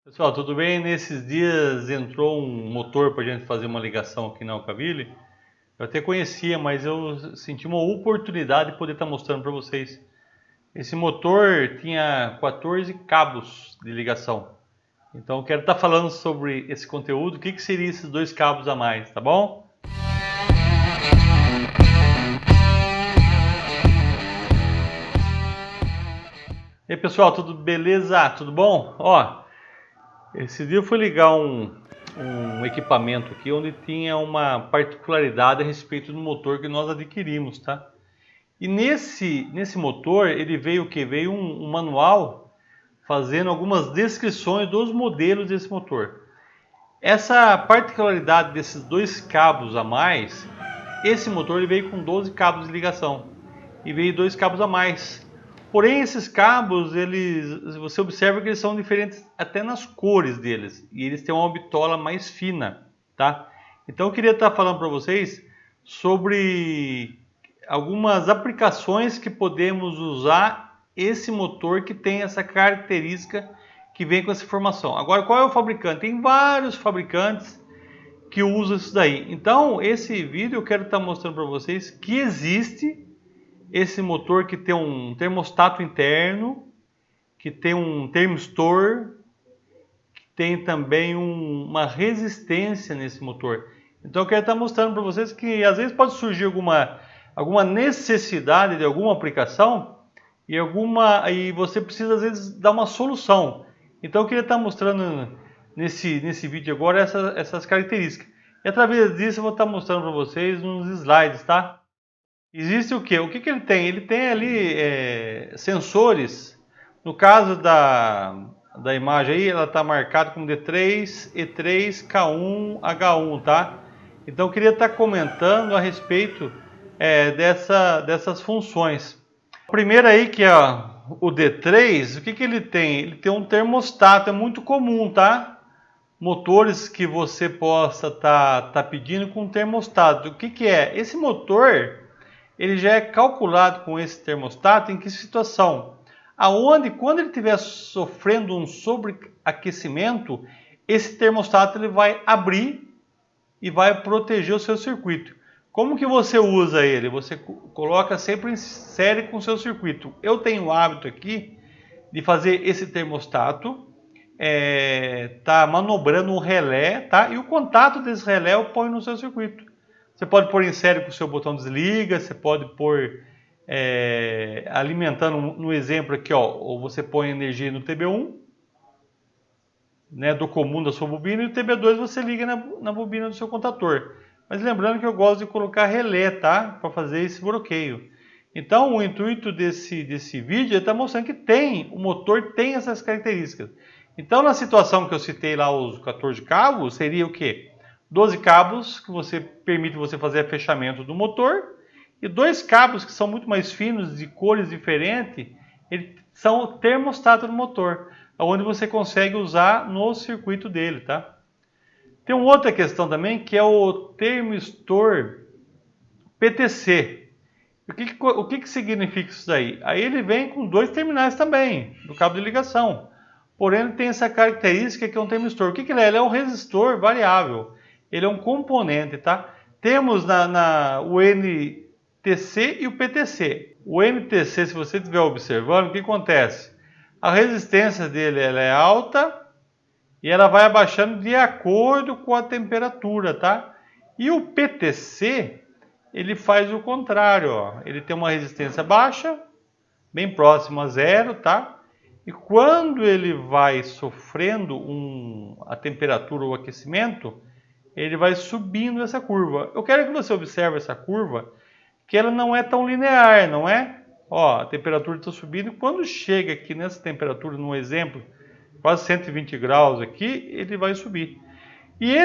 Pessoal, tudo bem? Nesses dias entrou um motor para a gente fazer uma ligação aqui na Alcavilli. Eu até conhecia, mas eu senti uma oportunidade de poder estar mostrando para vocês. Esse motor tinha 14 cabos de ligação. Então eu quero estar falando sobre esse conteúdo, o que seria esses dois cabos a mais, tá bom? E aí pessoal, tudo beleza? Tudo bom? Esse dia eu fui ligar um equipamento aqui onde tinha uma particularidade a respeito do motor que nós adquirimos, tá? E nesse motor ele veio o que? Veio um manual fazendo algumas descrições dos modelos desse motor. Essa particularidade desses dois cabos a mais, esse motor ele veio com 12 cabos de ligação e veio dois cabos a mais. Porém, esses cabos, você observa que eles são diferentes até nas cores deles. E eles têm uma bitola mais fina, tá? Então eu queria estar falando para vocês sobre algumas aplicações que podemos usar esse motor que tem essa característica que vem com essa informação. Agora, qual é o fabricante? Tem vários fabricantes que usam isso daí. Então, esse vídeo eu quero estar mostrando para vocês que existe esse motor que tem um termostato interno, que tem um termistor, que tem também uma resistência nesse motor. Então eu quero estar mostrando para vocês que às vezes pode surgir alguma necessidade de alguma aplicação e você precisa às vezes dar uma solução. Então eu queria estar mostrando nesse vídeo agora essas características. E através disso eu vou estar mostrando para vocês uns slides, tá? Existe o quê? O que ele tem? Ele tem ali sensores. No caso da imagem aí, ela está marcada como D3, E3, K1, H1, tá? Então eu queria estar comentando a respeito dessas funções. A primeira aí, que é o D3, o que ele tem? Ele tem um termostato, é muito comum, tá? Motores que você possa tá pedindo com termostato. O que é? Esse motor ele já é calculado com esse termostato em que situação? Aonde, quando ele estiver sofrendo um sobreaquecimento, esse termostato ele vai abrir e vai proteger o seu circuito. Como que você usa ele? Você coloca sempre em série com o seu circuito. Eu tenho o hábito aqui de fazer esse termostato, tá manobrando um relé, tá? E o contato desse relé eu ponho no seu circuito. Você pode pôr em série com o seu botão desliga, você pode pôr alimentando no exemplo aqui, ó, ou você põe energia no TB1, né, do comum da sua bobina, e o TB2 você liga na bobina do seu contator. Mas lembrando que eu gosto de colocar relé, tá? Para fazer esse bloqueio. Então o intuito desse vídeo é estar mostrando que o motor tem essas características. Então na situação que eu citei lá, os 14 cabos, seria o quê? 12 cabos que permite você fazer fechamento do motor e dois cabos que são muito mais finos, de cores diferentes, eles são o termostato do motor, onde você consegue usar no circuito dele, tá? Tem uma outra questão também que é o termistor PTC. O que significa isso daí? Aí ele vem com dois terminais também, do cabo de ligação. Porém, ele tem essa característica que é um termistor. O que ele é? Ele é um resistor variável. Ele é um componente, tá? Temos o NTC e o PTC. O NTC, se você estiver observando, o que acontece? A resistência dele ela é alta e ela vai abaixando de acordo com a temperatura, tá? E o PTC, ele faz o contrário, ó. Ele tem uma resistência baixa, bem próximo a zero, tá? E quando ele vai sofrendo a temperatura ou o aquecimento, ele vai subindo essa curva. Eu quero que você observe essa curva, que ela não é tão linear, não é? Ó, a temperatura está subindo. Quando chega aqui nessa temperatura, no exemplo, quase 120 graus aqui, ele vai subir. E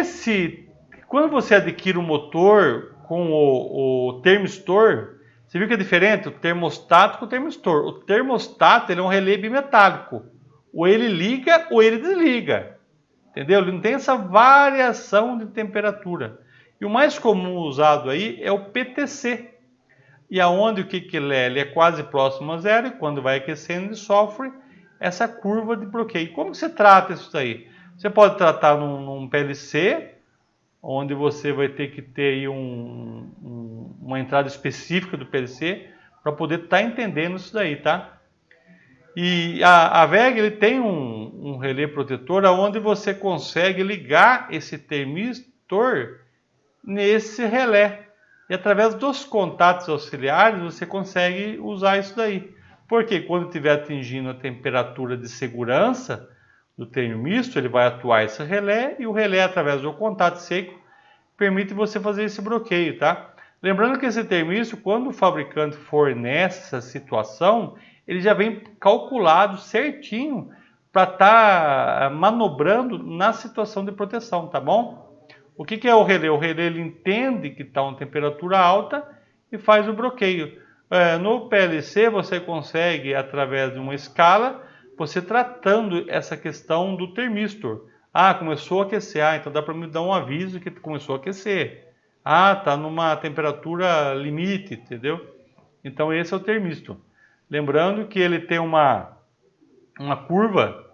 quando você adquire um motor com o termistor, você viu que é diferente o termostato com o termistor. O termostato ele é um relé bimetálico. Ou ele liga ou ele desliga. Entendeu? Ele não tem essa variação de temperatura. E o mais comum usado aí é o PTC. E aonde o que ele é? Ele é quase próximo a zero e quando vai aquecendo ele sofre essa curva de bloqueio. Como você trata isso daí? Você pode tratar num PLC, onde você vai ter que ter aí uma entrada específica do PLC para poder estar entendendo isso daí, tá? E a VEG ele tem um relé protetor onde você consegue ligar esse termistor nesse relé. E através dos contatos auxiliares você consegue usar isso daí. Porque quando estiver atingindo a temperatura de segurança do termistor, ele vai atuar esse relé e o relé, através do contato seco, permite você fazer esse bloqueio, tá? Lembrando que esse termistor, quando o fabricante fornece essa situação, ele já vem calculado certinho para estar manobrando na situação de proteção, tá bom? O que é o relé? O relé ele entende que está uma temperatura alta e faz o bloqueio. No PLC você consegue, através de uma escala, você tratando essa questão do termistor. Ah, começou a aquecer, então dá para me dar um aviso que começou a aquecer. Ah, está numa temperatura limite, entendeu? Então esse é o termistor. Lembrando que ele tem uma curva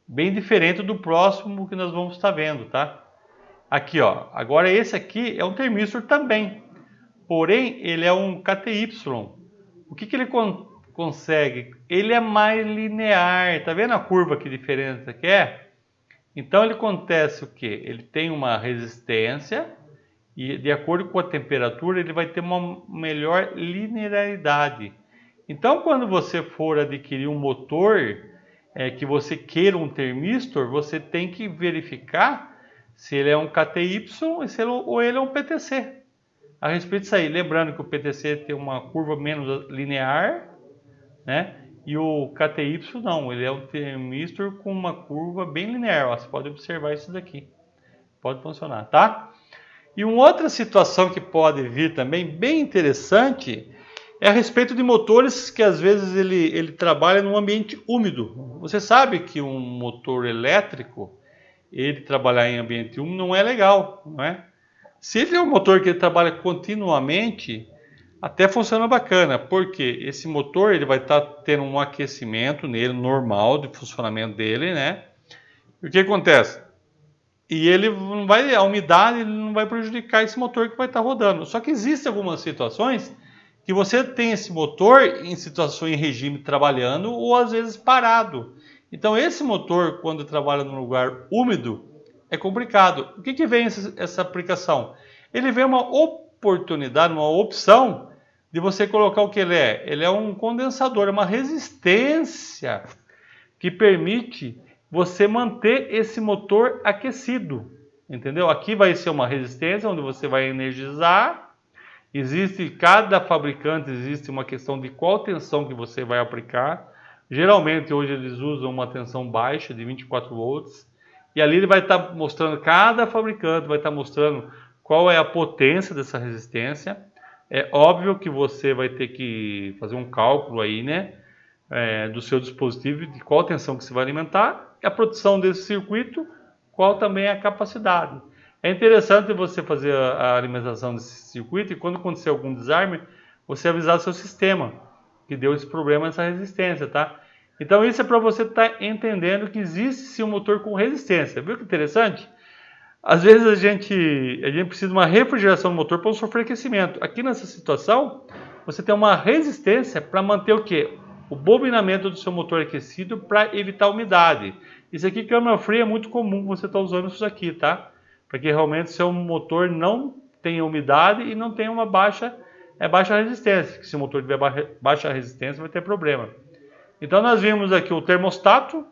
bem diferente do próximo que nós vamos estar vendo, tá? Aqui, ó. Agora esse aqui é um termistor também. Porém, ele é um KTY. O que ele consegue? Ele é mais linear. Tá vendo a curva que diferença que é? Então ele acontece o quê? Ele tem uma resistência e de acordo com a temperatura ele vai ter uma melhor linearidade. Então quando você for adquirir um motor que você queira um termistor, você tem que verificar se ele é um KTY ou ele é um PTC. A respeito disso aí, lembrando que o PTC tem uma curva menos linear, né? E o KTY não, ele é um termistor com uma curva bem linear. Ó, você pode observar isso daqui. Pode funcionar, tá? E uma outra situação que pode vir também, bem interessante, é a respeito de motores que às vezes ele trabalha num ambiente úmido. Você sabe que um motor elétrico, ele trabalhar em ambiente úmido não é legal, não é? Se ele é um motor que ele trabalha continuamente, até funciona bacana, porque esse motor ele vai estar tendo um aquecimento nele normal de funcionamento dele, né? E o que acontece? E ele não vai, a umidade ele não vai prejudicar esse motor que vai estar rodando. Só que existem algumas situações que você tem esse motor em situações em regime trabalhando ou às vezes parado. Então esse motor, quando trabalha num lugar úmido, é complicado. O que vem essa aplicação? Ele vem uma oportunidade, uma opção de você colocar o que ele é. Ele é um condensador, é uma resistência que permite você manter esse motor aquecido. Entendeu? Aqui vai ser uma resistência onde você vai energizar. Cada fabricante existe uma questão de qual tensão que você vai aplicar. Geralmente hoje eles usam uma tensão baixa de 24 volts. E ali ele vai estar mostrando, cada fabricante vai estar mostrando qual é a potência dessa resistência. É óbvio que você vai ter que fazer um cálculo aí, né? Do seu dispositivo, de qual tensão que você vai alimentar, a produção desse circuito, qual também é a capacidade. É interessante você fazer a alimentação desse circuito e quando acontecer algum desarme, você avisar o seu sistema que deu esse problema, essa resistência, tá? Então isso é para você estar entendendo que existe sim um motor com resistência. Viu que interessante? Às vezes a gente precisa de uma refrigeração do motor para não sofrer aquecimento. Aqui nessa situação, você tem uma resistência para manter o quê? O bobinamento do seu motor aquecido para evitar umidade. Isso aqui, câmara fria, é muito comum você estar usando isso aqui, tá? Para que realmente seu motor não tenha umidade e não tenha uma baixa resistência. Que se o motor tiver baixa resistência, vai ter problema. Então nós vimos aqui o termostato,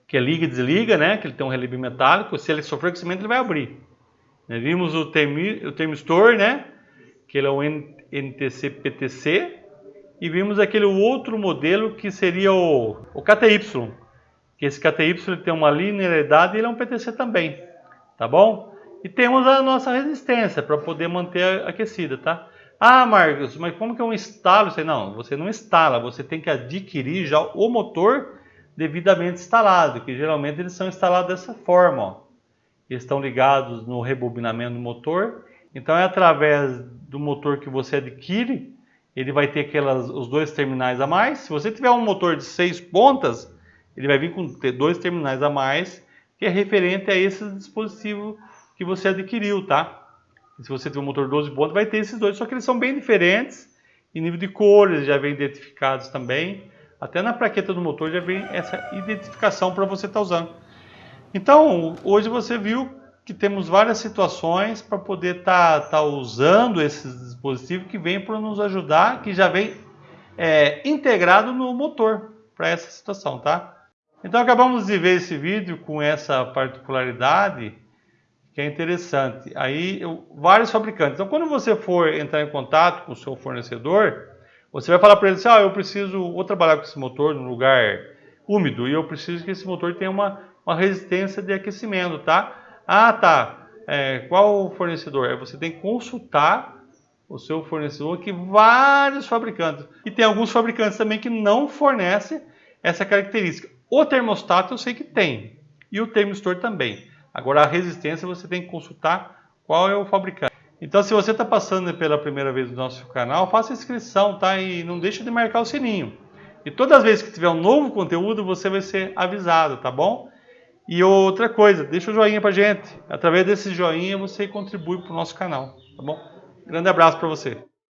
que é liga e desliga, né? Que ele tem um relé metálico. Se ele sofrer aquecimento, ele vai abrir. Vimos o termistor, né? Que ele é o NTC-PTC. E vimos aquele outro modelo que seria o KTY. Que esse KTY ele tem uma linearidade e ele é um PTC também. Tá bom? E temos a nossa resistência para poder manter aquecida, tá? Ah, Marcos, mas como que eu instalo isso aí? Não, você não instala, você tem que adquirir já o motor devidamente instalado, que geralmente eles são instalados dessa forma, ó. Eles estão ligados no rebobinamento do motor, então é através do motor que você adquire ele vai ter os 2 terminais a mais. Se você tiver um motor de 6 pontas, ele vai vir com 2 terminais a mais, que é referente a esse dispositivo que você adquiriu, tá? E se você tiver um motor de 12 pontas, vai ter esses dois, só que eles são bem diferentes. Em nível de cores, já vem identificados também. Até na plaqueta do motor já vem essa identificação para você estar usando. Então, hoje você viu que temos várias situações para poder estar usando esses dispositivos que vêm para nos ajudar, que já vem integrado no motor para essa situação, tá? Então acabamos de ver esse vídeo com essa particularidade que é interessante. Aí vários fabricantes. Então quando você for entrar em contato com o seu fornecedor, você vai falar para ele assim, eu vou trabalhar com esse motor num lugar úmido e eu preciso que esse motor tenha uma resistência de aquecimento, tá? Ah, tá. Qual fornecedor? Aí você tem que consultar o seu fornecedor, que vários fabricantes. E tem alguns fabricantes também que não fornecem essa característica. O termostato eu sei que tem, e o termistor também. Agora a resistência você tem que consultar qual é o fabricante. Então se você está passando pela primeira vez no nosso canal, faça inscrição, tá? E não deixe de marcar o sininho. E todas as vezes que tiver um novo conteúdo, você vai ser avisado, tá bom? E outra coisa, deixa o joinha pra gente. Através desse joinha você contribui para o nosso canal, tá bom? Grande abraço para você.